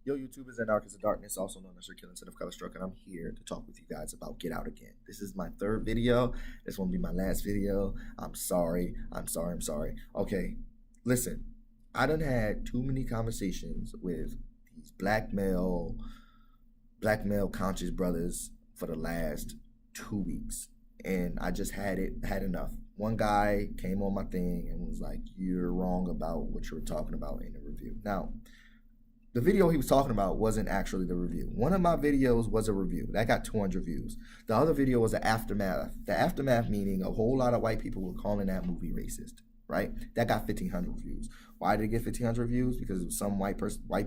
Yo, YouTubers and Archists of Darkness, also known as Sir Killing Son of Color Struck, and I'm here to talk with you guys about Get Out Again. This is my third video. This won't be my last video. I'm sorry. I'm sorry. Okay, listen. I done had too many conversations with these black male conscious brothers for the last 2 weeks, and I just had enough. One guy came on my thing and was like, "You're wrong about what you were talking about in the review." Now, the video he was talking about wasn't actually the review. One of my videos was a review. That got 200 views. The other video was the aftermath. The aftermath meaning a whole lot of white people were calling that movie racist, right? That got 1,500 views. Why did it get 1,500 views? Because it was some white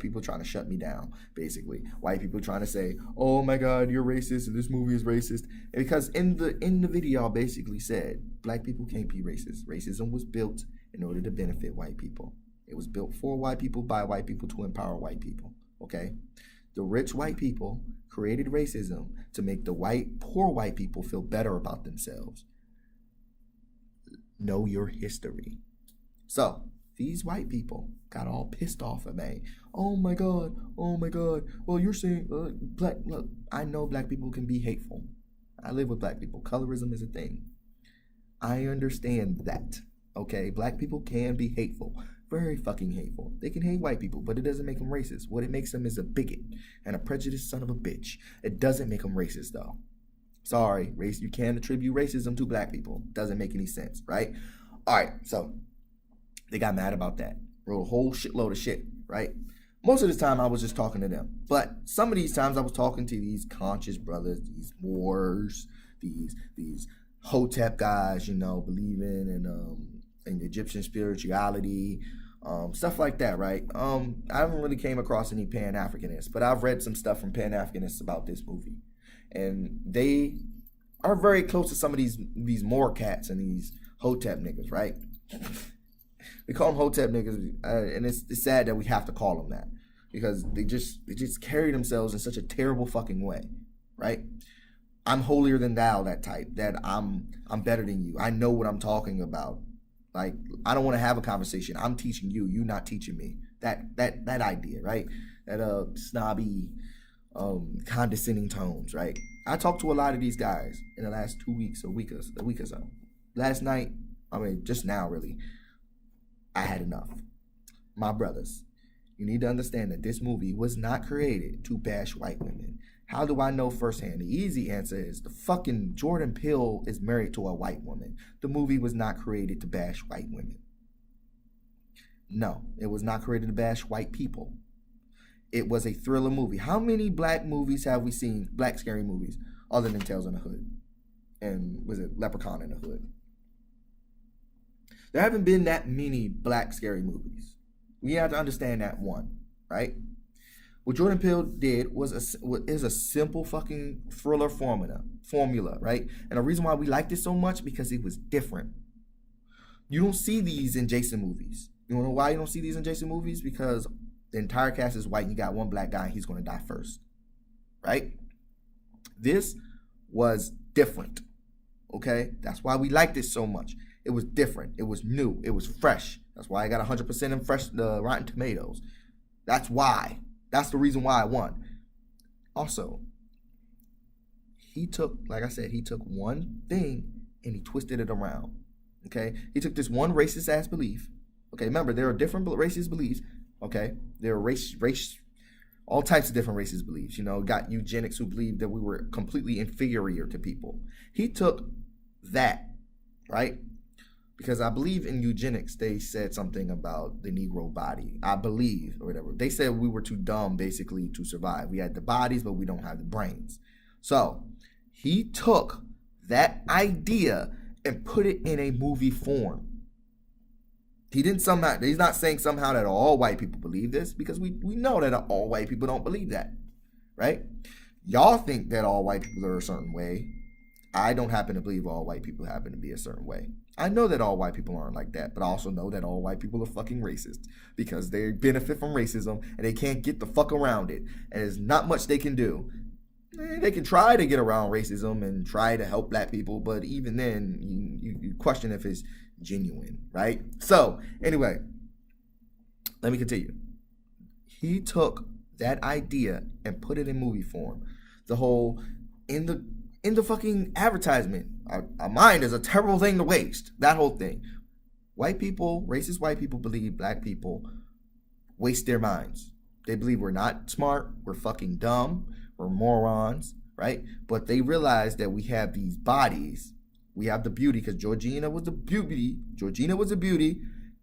people trying to shut me down, basically. White people trying to say, "Oh my God, you're racist and this movie is racist." And because in the video I basically said, black people can't be racist. Racism was built in order to benefit white people. It was built for white people, by white people, to empower white people, okay? The rich white people created racism to make the poor white people feel better about themselves. Know your history. So, these white people got all pissed off at me. Oh my God, well, you're saying, look, I know black people can be hateful. I live with black people. Colorism is a thing. I understand that, okay? Black people can be hateful. Very fucking hateful. They can hate white people, but it doesn't make them racist. What it makes them is a bigot and a prejudiced son of a bitch. It doesn't make them racist, though. Sorry, you can't attribute racism to black people. Doesn't make any sense, right? All right, so they got mad about that. Wrote a whole shitload of shit, right? Most of the time, I was just talking to them. But some of these times, I was talking to these conscious brothers, these Moors, these Hottep guys, you know, believing in Egyptian spirituality, stuff like that, right? I haven't really came across any Pan-Africanists, but I've read some stuff from Pan-Africanists about this movie, and they are very close to some of these Moor cats and these Hottep niggas, right? We call them Hottep niggas, and it's sad that we have to call them that because they just carry themselves in such a terrible fucking way, right? I'm holier than thou, that type. That I'm better than you. I know what I'm talking about. Like, I don't want to have a conversation. I'm teaching you. You not teaching me. That idea, right? That snobby, condescending tones, right? I talked to a lot of these guys in the last 2 weeks, a week or so. Last night, just now, really, I had enough. My brothers, you need to understand that this movie was not created to bash white women. How do I know firsthand? The easy answer is the fucking Jordan Peele is married to a white woman. The movie was not created to bash white women. No, it was not created to bash white people. It was a thriller movie. How many black movies have we seen, black scary movies, other than Tales in the Hood? And was it Leprechaun in the Hood? There haven't been that many black scary movies. We have to understand that one, right? What Jordan Peele did is a simple fucking thriller formula, right? And the reason why we liked it so much because it was different. You don't see these in Jason movies. You know why you don't see these in Jason movies? Because the entire cast is white and you got one black guy and he's going to die first, right? This was different, okay? That's why we liked it so much. It was different. It was new. It was fresh. That's why I got 100% in fresh Rotten Tomatoes. That's why. That's the reason why I won. Also, he took one thing and he twisted it around. Okay? He took this one racist ass belief. Okay, remember, there are different racist beliefs. Okay? There are all types of different racist beliefs. You know, got eugenics who believed that we were completely inferior to people. He took that, right? Because I believe in eugenics, they said something about the Negro body. I believe, or whatever. They said we were too dumb, basically, to survive. We had the bodies, but we don't have the brains. So, he took that idea and put it in a movie form. He's not saying somehow that all white people believe this, because we know that all white people don't believe that, right? Y'all think that all white people are a certain way. I don't happen to believe all white people happen to be a certain way. I know that all white people aren't like that, but I also know that all white people are fucking racist because they benefit from racism and they can't get the fuck around it. And there's not much they can do. They can try to get around racism and try to help black people, but even then, you question if it's genuine, right? So, anyway, let me continue. He took that idea and put it in movie form. The whole in the fucking advertisement. Our mind is a terrible thing to waste. That whole thing. White people, racist white people believe black people waste their minds. They believe we're not smart, we're fucking dumb, we're morons, right? But they realize that we have these bodies. We have the beauty, because Georgina was the beauty,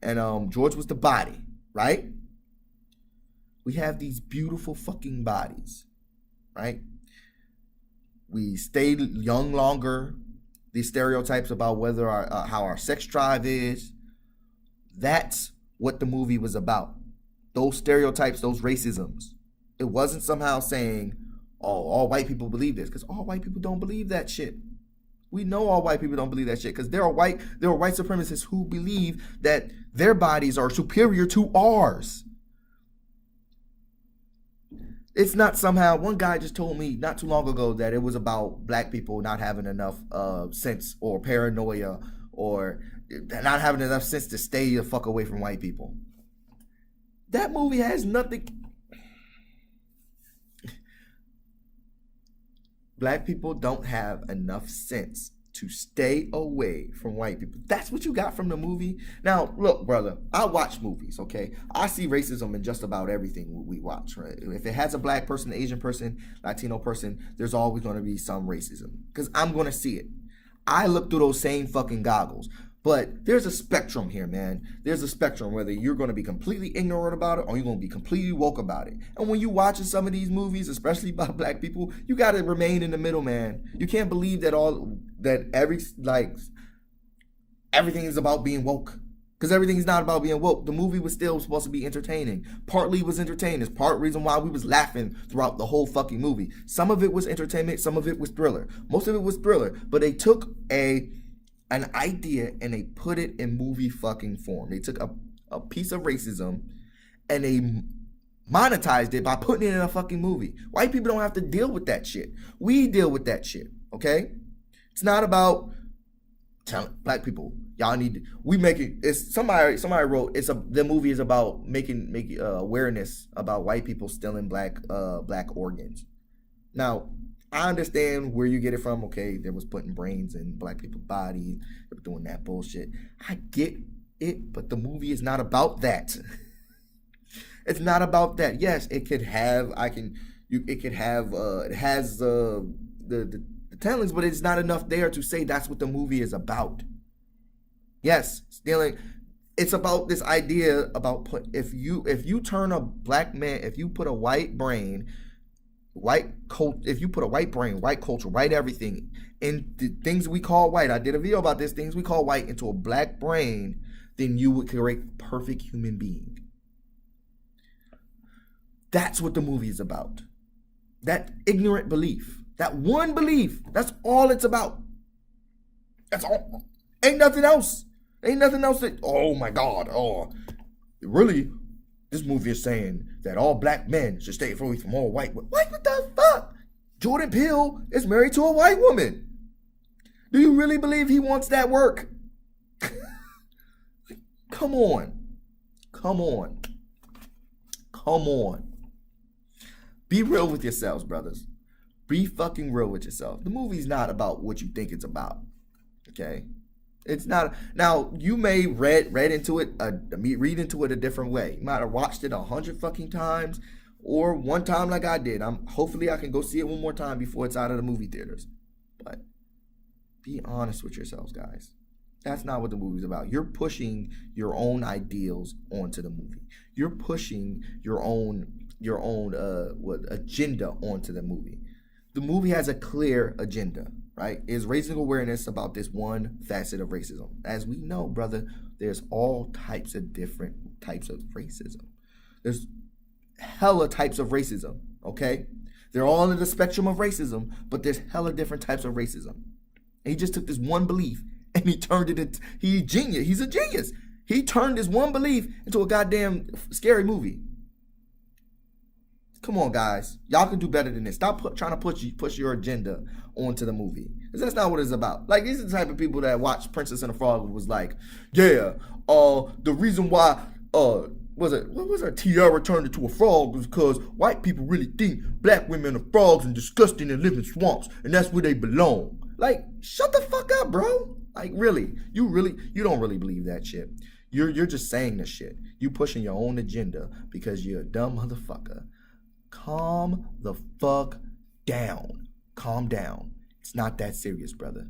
and George was the body, right? We have these beautiful fucking bodies, right? We stay young longer. These stereotypes about whether how our sex drive is. That's what the movie was about. Those stereotypes, those racisms. It wasn't somehow saying, oh, all white people believe this, because all white people don't believe that shit. We know all white people don't believe that shit, because there are white supremacists who believe that their bodies are superior to ours. It's not somehow, one guy just told me not too long ago that it was about black people not having enough sense or paranoia or not having enough sense to stay the fuck away from white people. That movie has nothing. Black people don't have enough sense to stay away from white people. That's what you got from the movie. Now, look, brother, I watch movies, okay? I see racism in just about everything we watch, right? If it has a black person, Asian person, Latino person, there's always going to be some racism, because I'm going to see it. I look through those same fucking goggles. But there's a spectrum here, man. There's a spectrum, whether you're going to be completely ignorant about it or you're going to be completely woke about it. And when you're watching some of these movies, especially about black people, you got to remain in the middle, man. You can't believe that everything is about being woke. Because everything is not about being woke. The movie was still supposed to be entertaining. Partly it was entertaining. It's part reason why we was laughing throughout the whole fucking movie. Some of it was entertainment. Some of it was thriller. Most of it was thriller. But they took an idea and they put it in movie fucking form. They took a piece of racism and they monetized it by putting it in a fucking movie. White people don't have to deal with that shit. We deal with that shit, okay? It's not about telling black people, y'all need to, we make it, it's somebody wrote, the movie is about making awareness about white people stealing black organs. Now, I understand where you get it from. Okay, there was putting brains in black people's bodies. They were doing that bullshit. I get it, but the movie is not about that. It's not about that. Yes, it could have. It has the tellings, but it's not enough there to say that's what the movie is about. Yes, stealing. It's about this idea about if you turn a black man, if you put a white brain. If you put a white brain, white culture, white everything, in the things we call white, I did a video about this, things we call white, into a black brain, then you would create a perfect human being. That's what the movie is about. That ignorant belief, that one belief, that's all it's about. That's all. Ain't nothing else. Ain't nothing else that, oh my God, really? This movie is saying that all black men should stay away from all white women. What the fuck? Jordan Peele is married to a white woman. Do you really believe he wants that work? Come on. Be real with yourselves, brothers. Be fucking real with yourself. The movie's not about what you think it's about. Okay? It's not. Now, you may read into it a different way. You might have watched it 100 fucking times, or one time like I did. Hopefully I can go see it one more time before it's out of the movie theaters. But be honest with yourselves, guys. That's not what the movie's about. You're pushing your own ideals onto the movie. You're pushing your own agenda onto the movie. The movie has a clear agenda. Right, is raising awareness about this one facet of racism. As we know, brother, there's all types of different types of racism. There's hella types of racism, okay? They're all under the spectrum of racism, but there's hella different types of racism. And he just took this one belief and he turned it into, he's a genius. He turned this one belief into a goddamn scary movie. Come on, guys. Y'all can do better than this. Stop trying to push your agenda onto the movie. Because that's not what it's about. Like, these are the type of people that watch Princess and the Frog was like, yeah, the reason why what was her tiara turned into a frog because white people really think black women are frogs and disgusting and live in swamps and that's where they belong. Like, shut the fuck up, bro. Like, really, you don't really believe that shit. You're just saying this shit. You pushing your own agenda because you're a dumb motherfucker. Calm the fuck down. Calm down. It's not that serious, brother.